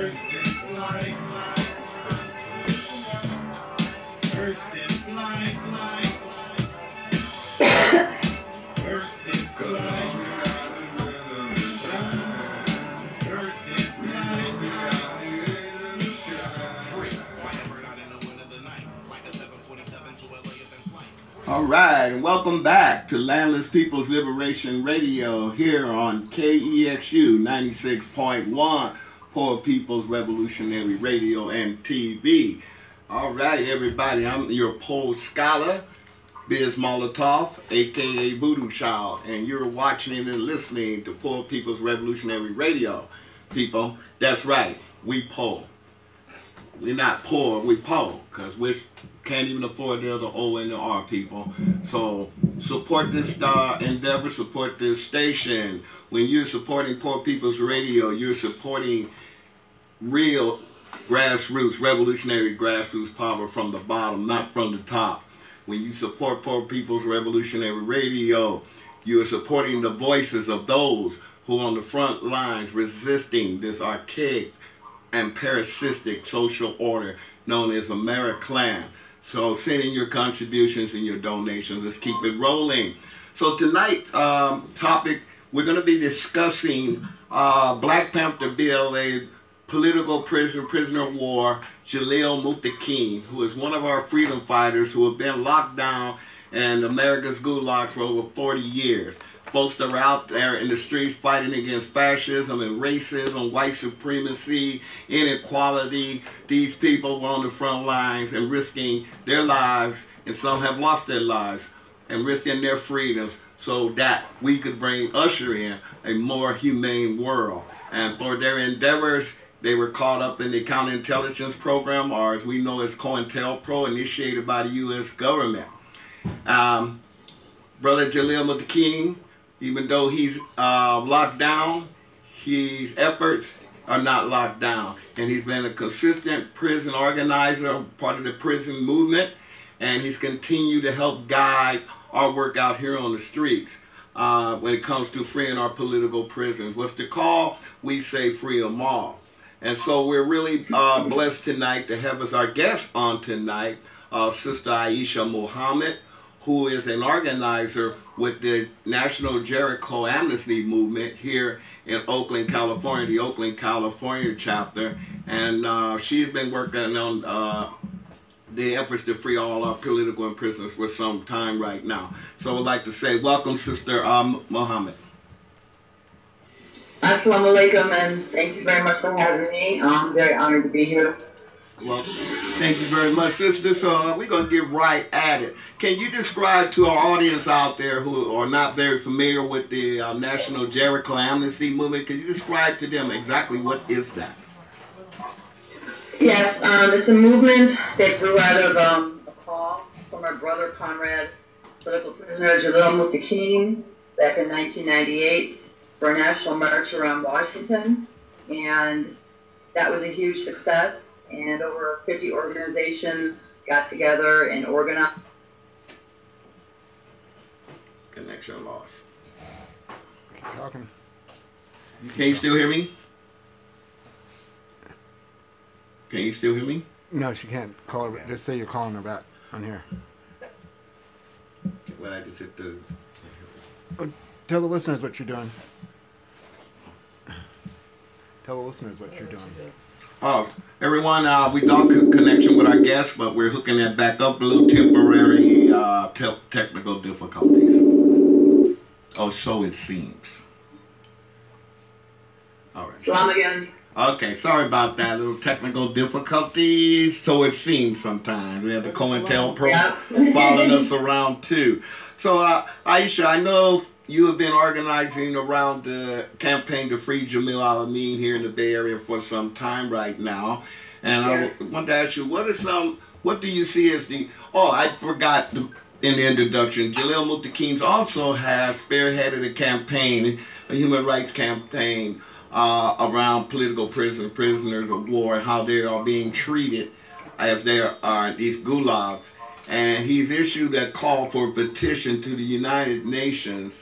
All right, and welcome back to Landless People's Liberation Radio here on Kexu 96.1, Poor People's Revolutionary Radio and TV. All right, everybody, I'm your pole scholar, Biz Molotov, aka Voodoo Child, and you're watching and listening to Poor People's Revolutionary Radio. People, that's right, we poor. We're not poor, we poor, because we can't even afford the other O and the R, people. So support this endeavor, support this station. When you're supporting Poor People's Radio, you're supporting real grassroots, revolutionary grassroots power from the bottom, not from the top. When you support Poor People's Revolutionary Radio, you're supporting the voices of those who are on the front lines resisting this archaic and parasitic social order known as Americlan. So send in your contributions and your donations. Let's keep it rolling. So tonight's topic, we're going to be discussing Black Panther BLA political prisoner of war, Jalil Muttaqin, who is one of our freedom fighters who have been locked down in America's gulags for over 40 years. Folks that are out there in the streets fighting against fascism and racism, white supremacy, inequality. These people were on the front lines and risking their lives, and some have lost their lives, and risking their freedoms so that we could usher in a more humane world. And for their endeavors, they were caught up in the counterintelligence program, or as we know as COINTELPRO, initiated by the U.S. government. Brother Jalil Muttaqin, even though he's locked down, his efforts are not locked down. And he's been a consistent prison organizer, part of the prison movement, and he's continued to help guide our work out here on the streets when it comes to freeing our political prisoners. What's the call? We say free them all. And so we're really blessed tonight to have as our guest on tonight, Sister Aisha Muhammad, who is an organizer with the National Jericho Amnesty Movement here in Oakland, California, the Oakland, California chapter. And she's been working on the efforts to free all our political prisoners for some time right now. So I'd like to say, welcome, Sister Muhammad. Assalamu alaikum, and thank you very much for having me. I'm very honored to be here. Well, thank you very much, sister. So we're going to get right at it. Can you describe to our audience out there who are not very familiar with the National Jericho Amnesty Movement, can you describe to them exactly what is that? Yes, it's a movement that grew out of a call from our brother, comrade, political prisoner Jalil Muttaqin back in 1998 for a national march around Washington. And that was a huge success. And over 50 organizations got together and organized. Connection lost. Keep talking. Can you still hear me? Can you still hear me? No, she can't. Call her. Just say you're calling her back on here. Well, I just hit the... Tell the listeners what you're doing. Tell the listeners what you're doing. Oh, everyone, we lost connection with our guest, but we're hooking that back up. A little temporary technical difficulties. Oh, so it seems. All right. Salam again. Okay, sorry about that. Little technical difficulties. So it seems sometimes. We have the COINTELPRO following us around too. So, Aisha, I know you have been organizing around the campaign to free Jamil Al-Amin here in the Bay Area for some time right now. And yes. I want to ask you, what do you see as the, I forgot in the introduction, Jalil Muttaqin also has spearheaded a campaign, a human rights campaign around political prisoners of war and how they are being treated as they are these gulags. And he's issued a call for a petition to the United Nations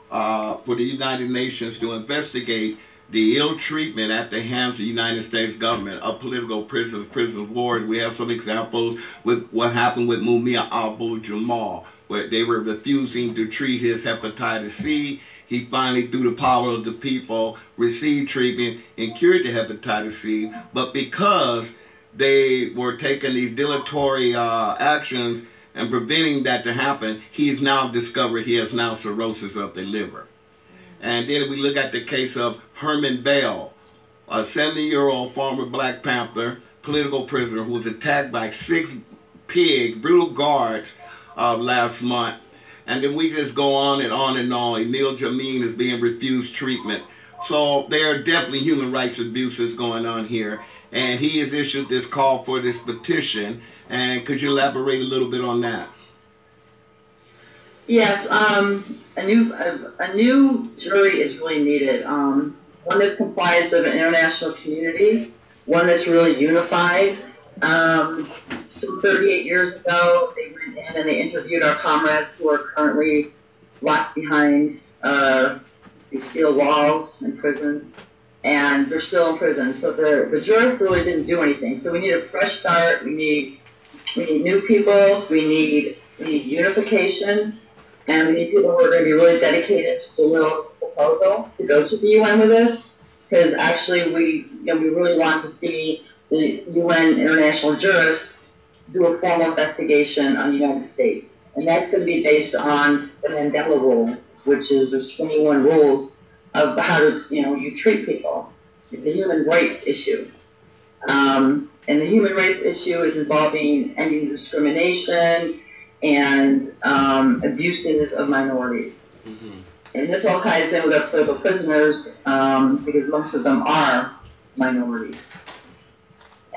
for the United Nations to investigate the ill treatment at the hands of the United States government of political prisoners, prison wars. We have some examples with what happened with Mumia Abu-Jamal, where they were refusing to treat his hepatitis C. He finally, through the power of the people, received treatment and cured the hepatitis C. But because they were taking these dilatory actions and preventing that to happen, he has now discovered he has now cirrhosis of the liver. And then we look at the case of Herman Bell, a 70-year-old former Black Panther political prisoner who was attacked by 6 pigs, brutal guards, last month. And then we just go on and on and on. Emil Jamin is being refused treatment. So there are definitely human rights abuses going on here. And he has issued this call for this petition. And could you elaborate a little bit on that? Yes, a new jury is really needed. One that's comprised of an international community, one that's really unified. Some 38 years ago, they went in and they interviewed our comrades who are currently locked behind these steel walls in prison, and they're still in prison. So the jurists really didn't do anything. So we need a fresh start. We need new people. We need unification. And we need people who are going to be really dedicated to Jalil's proposal to go to the UN with this, because actually we really want to see the UN international jurists do a formal investigation on the United States. And that's going to be based on the Mandela rules, which is there's 21 rules of how to, you treat people. It's a human rights issue. And the human rights issue is involving ending discrimination and abuses of minorities. Mm-hmm. And this all ties in with our political prisoners because most of them are minorities.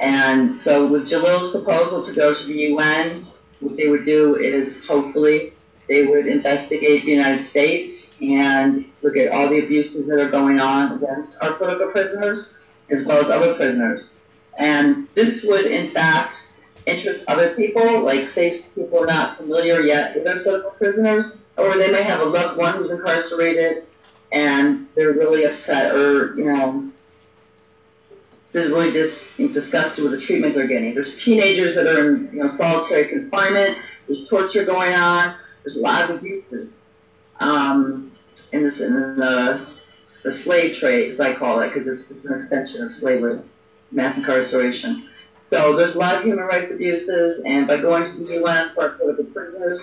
And so with Jalil's proposal to go to the UN, what they would do is hopefully they would investigate the United States and look at all the abuses that are going on against our political prisoners as well as other prisoners. And this would in fact interest other people, like say people are not familiar yet with their political prisoners, or they may have a loved one who's incarcerated and they're really upset or, they're really disgusted with the treatment they're getting. There's teenagers that are in solitary confinement, there's torture going on, there's a lot of abuses in the slave trade, as I call it, because it's an extension of slavery, mass incarceration. So there's a lot of human rights abuses, and by going to the UN for our political prisoners,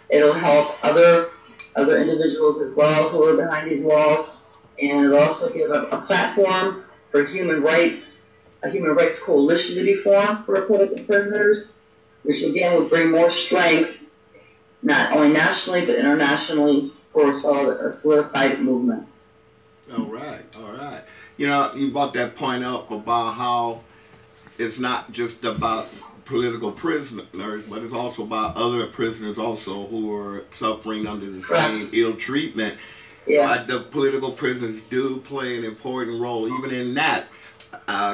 it'll help other individuals as well who are behind these walls, and it'll also give a platform for human rights, a human rights coalition to be formed for our political prisoners, which again would bring more strength, not only nationally but internationally, for a solidified movement. All right, all right. You brought that point up about how it's not just about political prisoners, but it's also about other prisoners also who are suffering under the same ill treatment. Yeah. The political prisoners do play an important role. Even in that,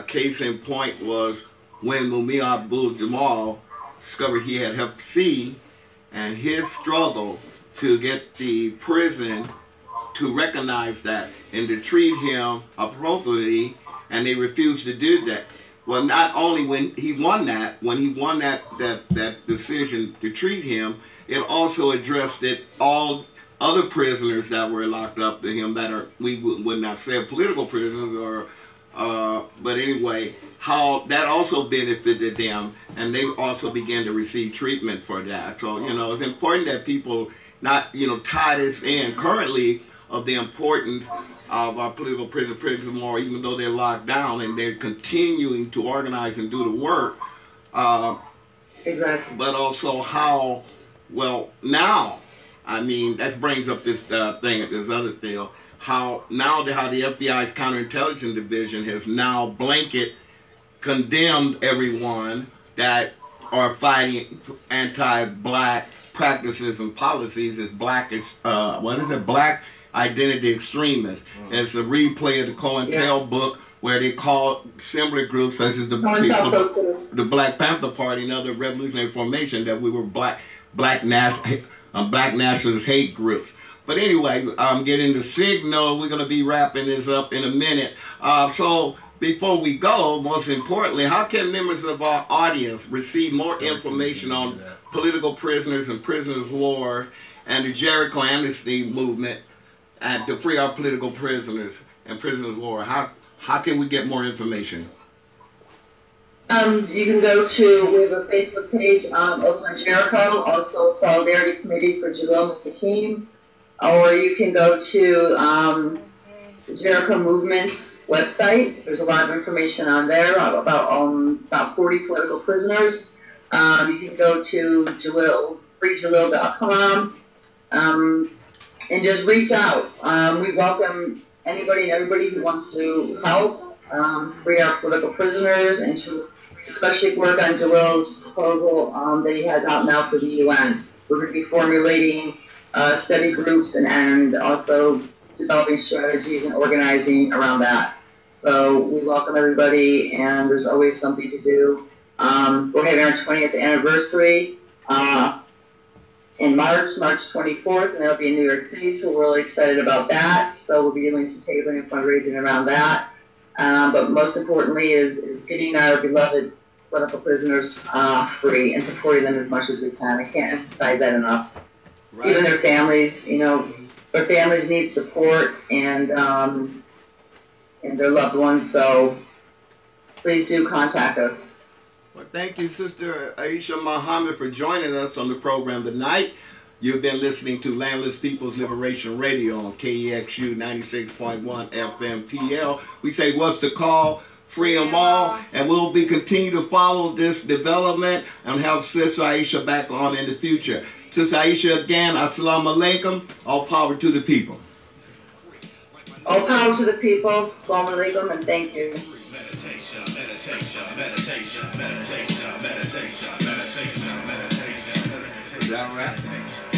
case in point was when Mumia Abu-Jamal discovered he had Hep C, and his struggle to get the prison to recognize that and to treat him appropriately, and they refused to do that. Well, not only when he won that decision to treat him, it also addressed it all other prisoners that were locked up to him that are, we would not say political prisoners, or but anyway, how that also benefited them, and they also began to receive treatment for that. So it's important that people not tie this in currently of the importance of our political prisoners more, even though they're locked down and they're continuing to organize and do the work. Exactly. But also how, well, now, I mean, that brings up this this other thing, how the FBI's counterintelligence division has now blanket condemned everyone that are fighting anti-black practices and policies as black, black identity extremists. It's a replay of the COINTEL book where they call similar groups such as the Black Panther Party and other revolutionary formation that we were black nationalist hate groups. But anyway, I'm getting the signal. We're going to be wrapping this up in a minute. So before we go, most importantly, how can members of our audience receive more information on political prisoners and prisoners of war and the Jericho Amnesty movement and to free our political prisoners and prisoners of war? How can we get more information? You can go to, we have a Facebook page, Oakland Jericho, also Solidarity Committee for Jalil Muttaqin, or you can go to the Jericho Movement website. There's a lot of information on there about 40 political prisoners. You can go to freejalil.com and just reach out. We welcome anybody and everybody who wants to help free our political prisoners and to especially work on Jalil's proposal that he has out now for the UN. We're going to be formulating study groups and also developing strategies and organizing around that. So we welcome everybody, and there's always something to do. We're having our 20th anniversary in March 24th, and that'll be in New York City, so we're really excited about that. So we'll be doing some tabling and fundraising around that. But most importantly is getting our beloved political prisoners free and supporting them as much as we can. I can't emphasize that enough. Right. Even their families, their families need support and their loved ones, so please do contact us. Well, thank you, Sister Aisha Muhammad, for joining us on the program tonight. You've been listening to Landless People's Liberation Radio on KEXU 96.1 FM PL. We say, what's the call? Free them all. And we'll be continue to follow this development and have Sister Aisha back on in the future. Sister Aisha, again, assalamu alaikum. All power to the people. All power to the people. Assalamu alaikum, and thank you. Meditation, meditation, meditation, meditation, meditation, meditation, meditation. Is that right?